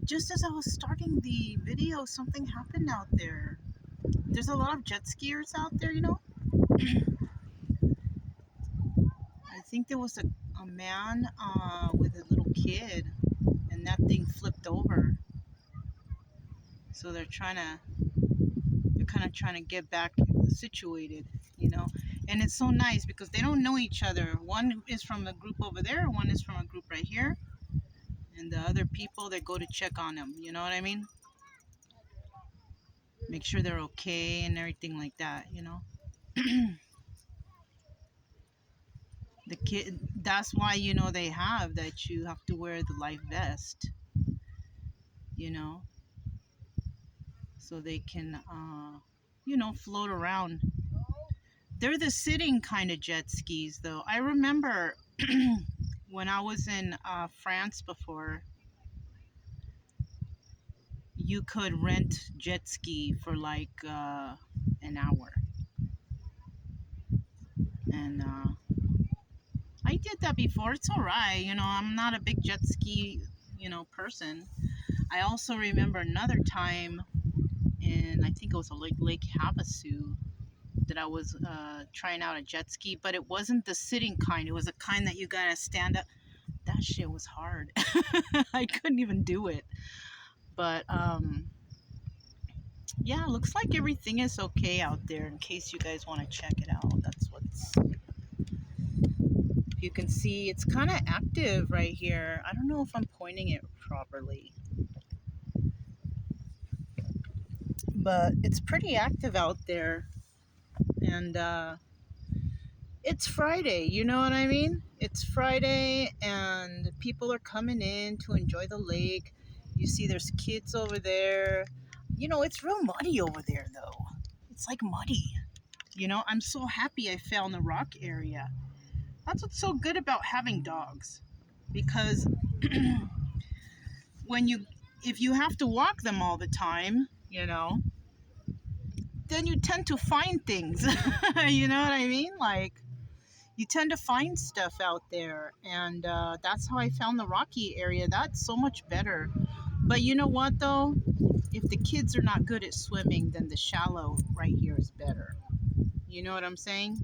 just as I was starting the video, something happened out there. There's a lot of jet skiers out there, you know. I think there was a man with a little kid, and that thing flipped over. So they're kind of trying to get back situated, you know. And it's so nice because they don't know each other. One is from a group over there, one is from a group right here, and the other people, they go to check on them, you know what I mean? Make sure they're okay and everything like that, you know. The kid, that's why, you know, they have that you have to wear the life vest, you know, so they can you know, float around. They're the sitting kind of jet skis, though. I remember when I was in France before, you could rent jet ski for like an hour. And I did that before. It's all right. You know, I'm not a big jet ski, you know, person. I also remember another time in, I think it was a Lake Havasu, that I was trying out a jet ski, but it wasn't the sitting kind. It was a kind that you gotta stand up. That shit was hard. I couldn't even do it. But yeah, looks like everything is okay out there in case you guys want to check it out. That's what's, you can see it's kind of active right here. I don't know if I'm pointing it properly, but it's pretty active out there. And it's Friday, you know what I mean? It's Friday and people are coming in to enjoy the lake. You see there's kids over there. You know, it's real muddy over there though. It's like muddy. You know, I'm so happy I found the rock area. That's what's so good about having dogs. Because if you have to walk them all the time, you know, then you tend to find things. You know what I mean? Like, you tend to find stuff out there. And that's how I found the rocky area. That's so much better. But you know what, though? If the kids are not good at swimming, then the shallow right here is better. You know what I'm saying?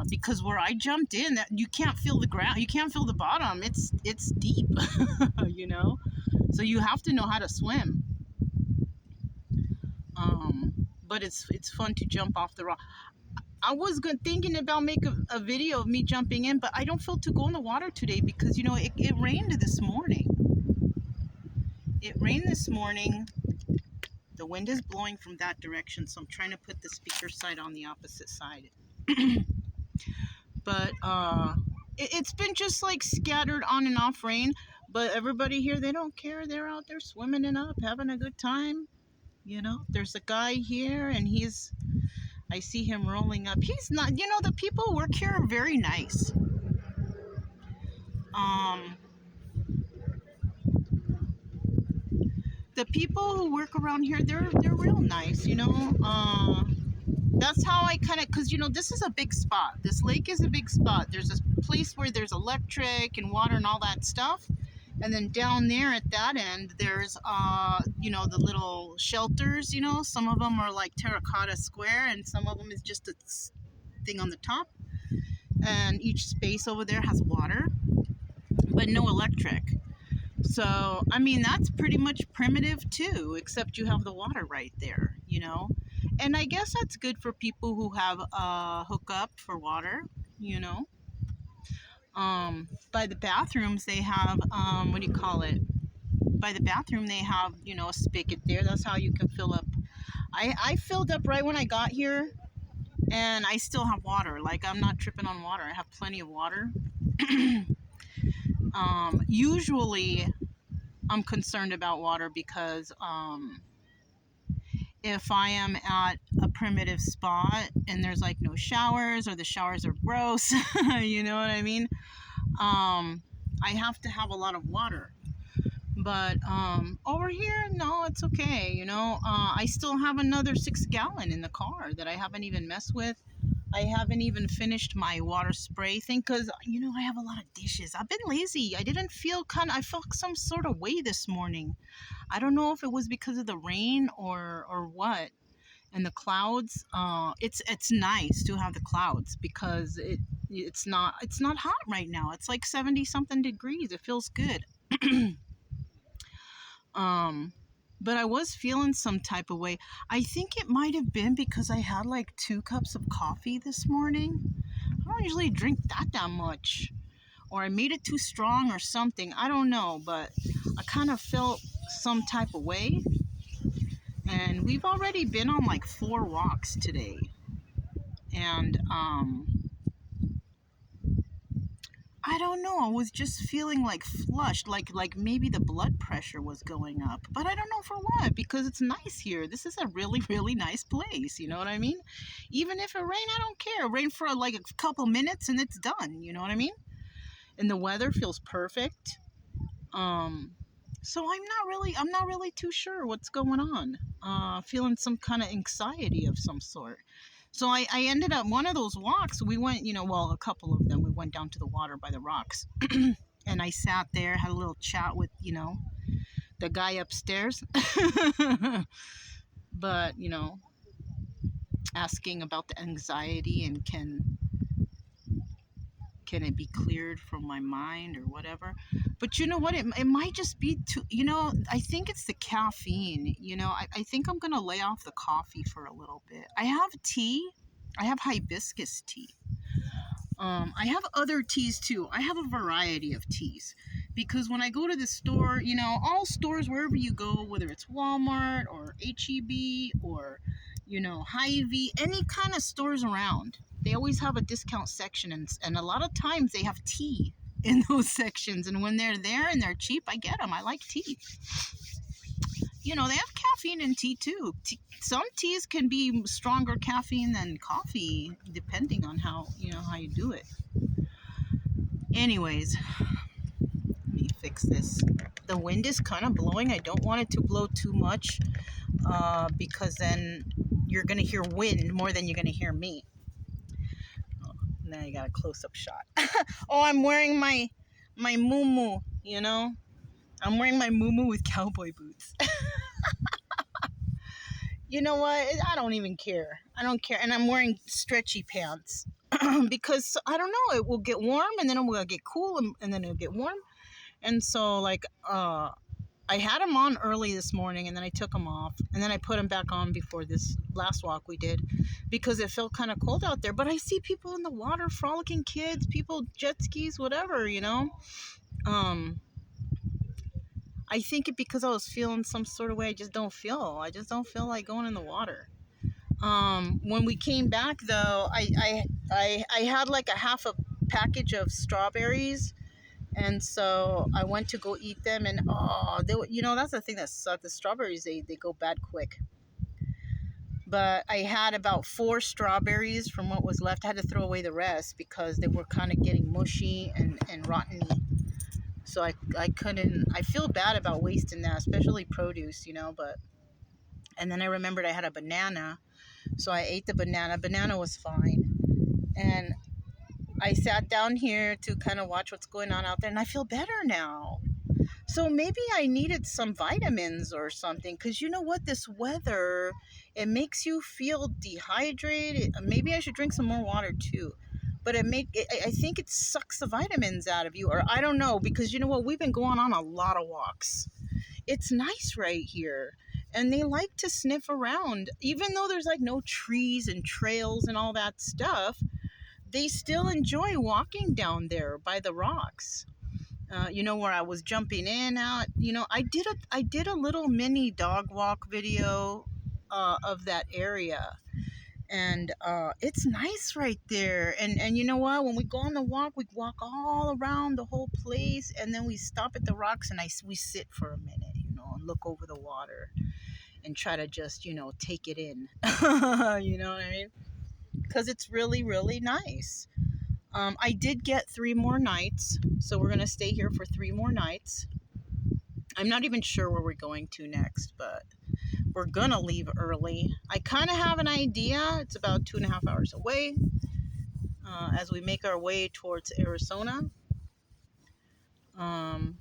Because where I jumped in, you can't feel the ground. You can't feel the bottom. It's deep, you know? So you have to know how to swim. But it's fun to jump off the rock. I was thinking about making a video of me jumping in, but I don't feel to go in the water today because, you know, it rained this morning. It rained this morning. The wind is blowing from that direction, so I'm trying to put the speaker side on the opposite side. But it's been just like scattered on and off rain. But everybody here, they don't care. They're out there swimming it up, having a good time. You know, there's a guy here, and I see him rolling up. He's not, you know, the people who work here are very nice. The people who work around here, they're real nice, you know. That's how I kind of, because, you know, this is a big spot. This lake is a big spot. There's a place where there's electric and water and all that stuff. And then down there at that end, there's, you know, the little shelters, you know. Some of them are like terracotta square, and some of them is just a thing on the top. And each space over there has water, but no electric. So, I mean, that's pretty much primitive too, except you have the water right there, you know. And I guess that's good for people who have a hookup for water, you know. By the bathrooms, they have, what do you call it? By the bathroom, they have, you know, a spigot there. That's how you can fill up. I filled up right when I got here, and I still have water. Like, I'm not tripping on water. I have plenty of water. Usually, I'm concerned about water because, if I am at a primitive spot and there's like no showers, or the showers are gross, you know what I mean? I have to have a lot of water. But over here, no, it's okay, you know. I still have another 6 gallon in the car that I haven't even messed with. I haven't even finished my water spray thing because, you know, I have a lot of dishes. I've been lazy. I felt some sort of way this morning. I don't know if it was because of the rain or what. And the clouds, it's nice to have the clouds because it's not hot right now. It's like 70 something degrees. It feels good. um but I was feeling some type of way. I think it might have been because I had like 2 cups of coffee this morning. I don't usually drink that much, or I made it too strong or something. I don't know, but I kind of felt some type of way. And we've already been on like 4 walks today. And I don't know. I was just feeling like flushed, like maybe the blood pressure was going up. But I don't know for what, because it's nice here. This is a really, really nice place. You know what I mean? Even if it rain, I don't care. Rain for like a couple minutes and it's done. You know what I mean? And the weather feels perfect. So I'm not really too sure what's going on. Feeling some kind of anxiety of some sort. So I ended up one of those walks. We went, a couple of them. We went down to the water by the rocks, and I sat there, had a little chat with, the guy upstairs. But asking about the anxiety and can it be cleared from my mind or whatever. But you know what, it might just be too, I think it's the caffeine. I think I'm gonna lay off the coffee for a little bit. I have tea. I have hibiscus tea. I have other teas too. I have a variety of teas because when I go to the store, all stores, wherever you go, whether it's Walmart or HEB or Hy-Vee, any kind of stores around, they always have a discount section, and a lot of times they have tea in those sections. And when they're there and they're cheap, I get them. I like tea. They have caffeine in tea too. Some teas can be stronger caffeine than coffee, depending on how you do it. Anyways, let me fix this. The wind is kind of blowing. I don't want it to blow too much, because then you're gonna hear wind more than you're gonna hear me. Now you got a close-up shot. Oh, I'm wearing my muumuu, I'm wearing my muumuu with cowboy boots. You know what? I don't even care. I don't care. And I'm wearing stretchy pants because I don't know. It will get warm and then it will get cool and then it'll get warm. And so I had them on early this morning and then I took them off and then I put them back on before this last walk we did because it felt kind of cold out there. But I see people in the water, frolicking kids, people, jet skis, whatever, I think it because I was feeling some sort of way. I just don't feel like going in the water. When we came back though, I had like a half a package of strawberries, and so I went to go eat them, and that's the thing that sucked. The strawberries, they go bad quick. But I had about 4 strawberries from what was left. I had to throw away the rest because they were kind of getting mushy and rotten. So I couldn't. I feel bad about wasting that, especially produce, and then I remembered I had a banana, so I ate the banana. Banana was fine. And I sat down here to kind of watch what's going on out there, and I feel better now. So maybe I needed some vitamins or something, because you know what? This weather, it makes you feel dehydrated. Maybe I should drink some more water too. But I think it sucks the vitamins out of you, or I don't know, because you know what? We've been going on a lot of walks. It's nice right here. And they like to sniff around. Even though there's like no trees and trails and all that stuff, they still enjoy walking down there by the rocks. Where I was jumping in, out. I did a little mini dog walk video of that area. And it's nice right there. And you know what? When we go on the walk, we walk all around the whole place. And then we stop at the rocks and we sit for a minute, and look over the water and try to just, take it in. You know what I mean? Because it's really, really nice. I did get 3 more nights. So we're going to stay here for 3 more nights. I'm not even sure where we're going to next, but we're gonna leave early. I kind of have an idea. It's about 2.5 hours away as we make our way towards Arizona. Um,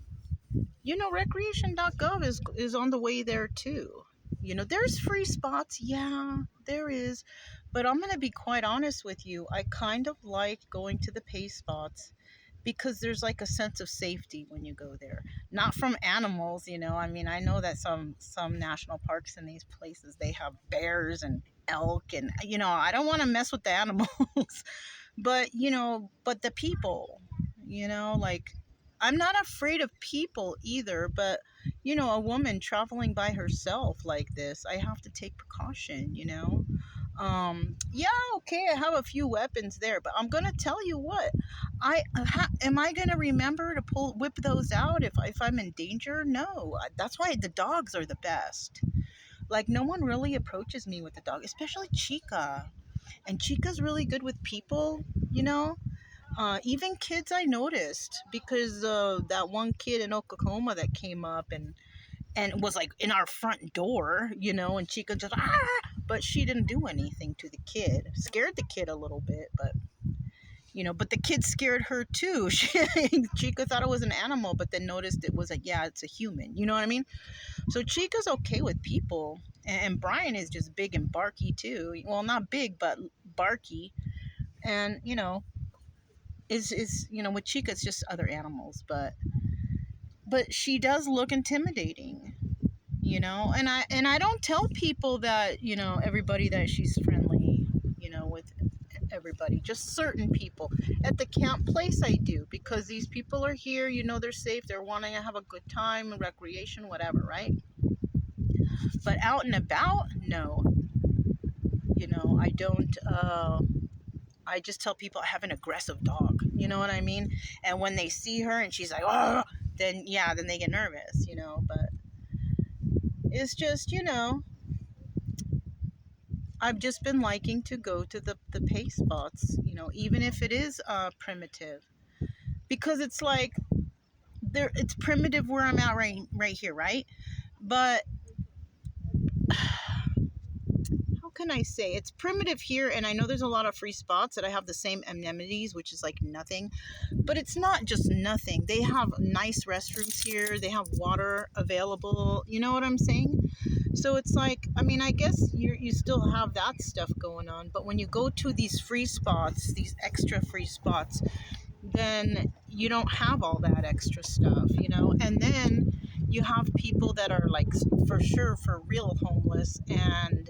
recreation.gov is on the way there too. There's free spots. Yeah, there is. But I'm going to be quite honest with you. I kind of like going to the pay spots because there's like a sense of safety when you go there. Not from animals, I mean, I know that some national parks in these places, they have bears and elk and, I don't want to mess with the animals. but the people, like, I'm not afraid of people either, but a woman traveling by herself like this, I have to take precaution. Yeah, okay, I have a few weapons there, but I'm gonna tell you what, am I gonna remember to whip those out if I'm in danger? No. That's why the dogs are the best. Like, no one really approaches me with the dog, especially Chica. And Chica's really good with people, even kids. I noticed because that one kid in Oklahoma that came up and was like in our front door, and Chica just but she didn't do anything to the kid. Scared the kid a little bit, but the kid scared her too. Chica thought it was an animal, but then noticed it was it's a human. You know what I mean? So Chica's okay with people, and Brian is just big and barky too. Well, not big, but barky, and is with Chica it's just other animals, but she does look intimidating, and I don't tell people that everybody that she's friendly with everybody, just certain people. At the camp place I do, because these people are here, they're safe, they're wanting to have a good time, recreation, whatever, right? But out and about, no, I don't. I just tell people I have an aggressive dog. You know what I mean? And when they see her and she's like, oh, then they get nervous, But it's just, I've just been liking to go to the pay spots, even if it is primitive. Because it's like, it's primitive where I'm at right here, right? But how can I say? It's primitive here, and I know there's a lot of free spots that I have the same amenities, which is like nothing. But it's not just nothing. They have nice restrooms here. They have water available. You know what I'm saying? So it's like, I mean, I guess you still have that stuff going on. But when you go to these free spots, these extra free spots, then you don't have all that extra stuff, And then you have people that are like, for sure, for real homeless, and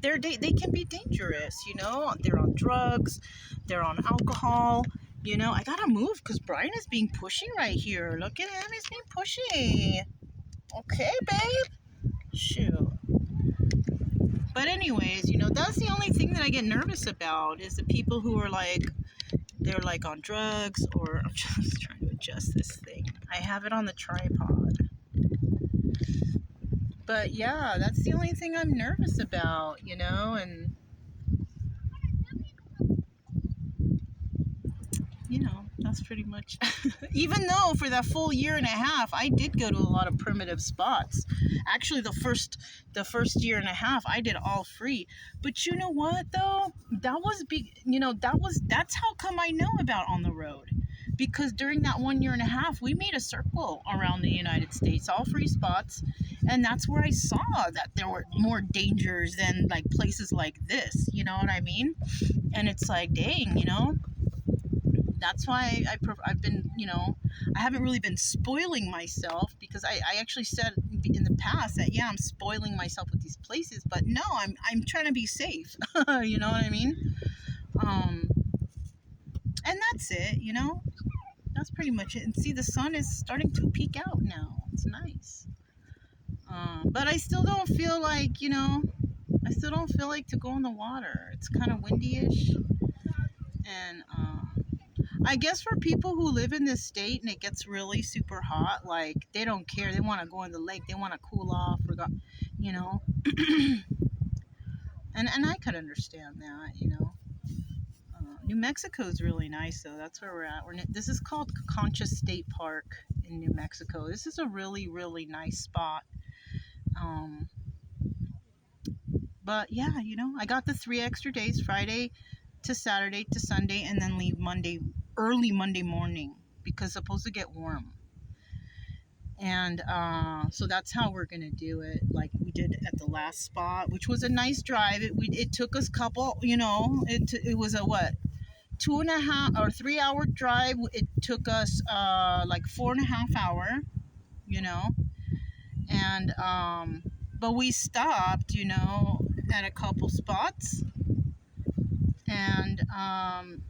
they can be dangerous, they're on drugs, they're on alcohol, I gotta move because Brian is being pushy right here. Look at him, he's being pushy. Okay, babe, shoot. But anyways, that's the only thing that I get nervous about, is the people who are like, they're like on drugs, or I'm just trying to adjust this thing. I have it on the tripod. But yeah, that's the only thing I'm nervous about, and that's pretty much. Even though for that full year and a half, I did go to a lot of primitive spots. Actually, the first year and a half, I did all free. But you know what though? That was big. That's how come I know about On the Road. Because during that 1 year and a half, we made a circle around the United States, all free spots. And that's where I saw that there were more dangers than like places like this. You know what I mean? And it's like, dang, that's why I've been, I haven't really been spoiling myself, because I actually said in the past that, I'm spoiling myself with these places, but no, I'm trying to be safe. You know what I mean? And that's it, that's pretty much it. And see, the sun is starting to peek out now. It's nice. But I still don't feel like, to go in the water. It's kind of windy-ish. And, I guess for people who live in this state and it gets really super hot, like, they don't care. They want to go in the lake. They want to cool off, and I could understand that, New Mexico is really nice, though. That's where we're at. This is called Concha State Park in New Mexico. This is a really, really nice spot. But yeah, you know, I got the 3 extra days, Friday to Saturday to Sunday, and then leave early Monday morning, because it's supposed to get warm. And so that's how we're gonna do it, like we did at the last spot, which was a nice drive. It took us couple, you know, it was a what, 2.5 or 3 hour drive. It took us like 4.5 hour, you know. And but we stopped, you know, at a couple spots. And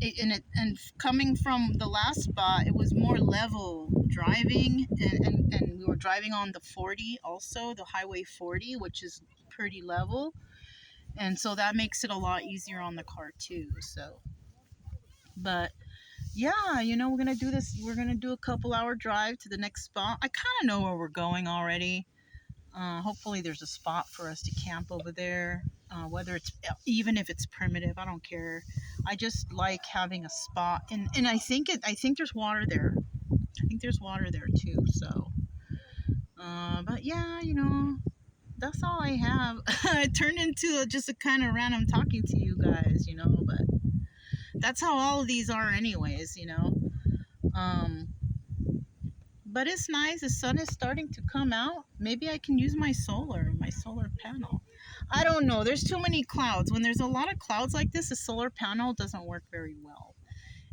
and coming from the last spot, it was more level driving, and we were driving on the 40, also the highway 40, which is pretty level, and so that makes it a lot easier on the car too. So, but yeah, you know, we're gonna do this. We're gonna do a couple hour drive to the next spot. I kind of know where we're going already. Hopefully there's a spot for us to camp over there, whether it's, even if it's primitive, I don't care. I just like having a spot, and I think there's water there. I think there's water there too. So but yeah, you know, that's all I have. It turned into just a kind of random talking to you guys, you know, but that's how all of these are anyways, you know. But it's nice. The sun is starting to come out. Maybe I can use my solar panel. I don't know. There's too many clouds. When there's a lot of clouds like this, a solar panel doesn't work very well.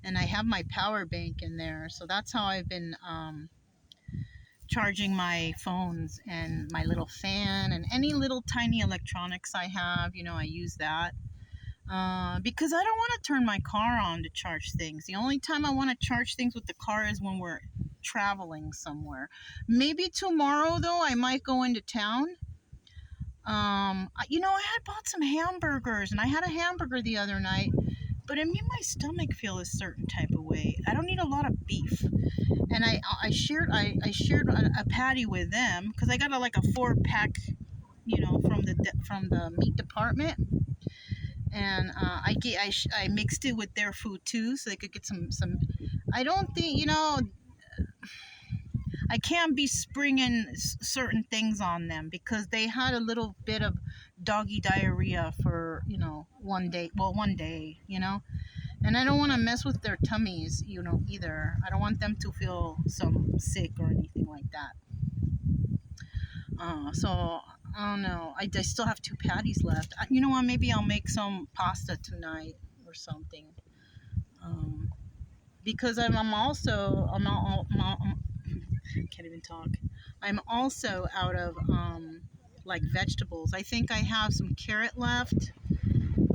And I have my power bank in there. So that's how I've been charging my phones and my little fan and any little tiny electronics I have. You know, I use that. Because I don't want to turn my car on to charge things. The only time I want to charge things with the car is when we're traveling somewhere. Maybe tomorrow, though, I might go into town. You know, I had bought some hamburgers, and I had a hamburger the other night, but it made my stomach feel a certain type of way. I don't need a lot of beef, and I shared a patty with them, because I got like a 4-pack, you know, from the meat department. And I mixed it with their food too, so they could get some. I don't think, you know, I can't be springing certain things on them, because they had a little bit of doggy diarrhea for, you know, one day, you know, and I don't want to mess with their tummies, you know, either. I don't want them to feel sick or anything like that. So I don't know. I still have 2 patties left. You know what? Maybe I'll make some pasta tonight or something. Because I can't even talk. I'm also out of like vegetables. I think I have some carrot left,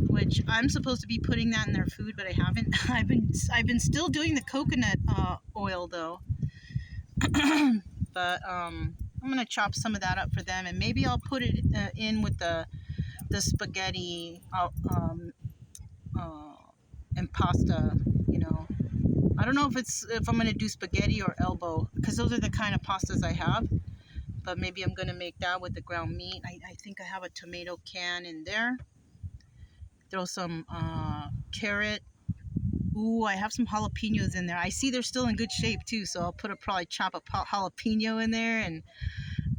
which I'm supposed to be putting that in their food, but I haven't. I've been still doing the coconut oil though. But I'm gonna chop some of that up for them, and maybe I'll put it in with the spaghetti and pasta. You know, I don't know if I'm gonna do spaghetti or elbow, because those are the kind of pastas I have. But maybe I'm gonna make that with the ground meat. I think I have a tomato can in there. Throw some carrot. Ooh, I have some jalapenos in there. I see they're still in good shape too, so I'll probably chop a jalapeno in there, and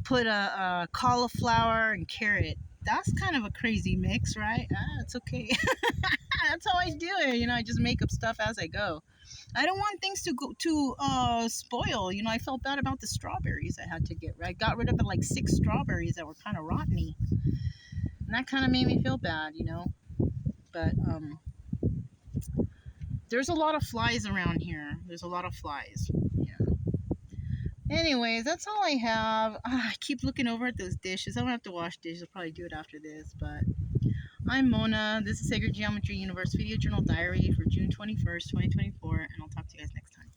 put a cauliflower and carrot. That's kind of a crazy mix, right? It's okay. That's how I do it. You know, I just make up stuff as I go. I don't want things to spoil. You know, I felt bad about the strawberries I had to get. I got rid of like 6 strawberries that were kind of rotteny, and that kind of made me feel bad. You know, but there's a lot of flies around here. There's a lot of flies. Yeah. Anyways, that's all I have. I keep looking over at those dishes. I don't have to wash dishes. I'll probably do it after this. But I'm Mona. This is Sacred Geometry Universe Video Journal Diary for June 21st, 2024. And I'll talk to you guys next time.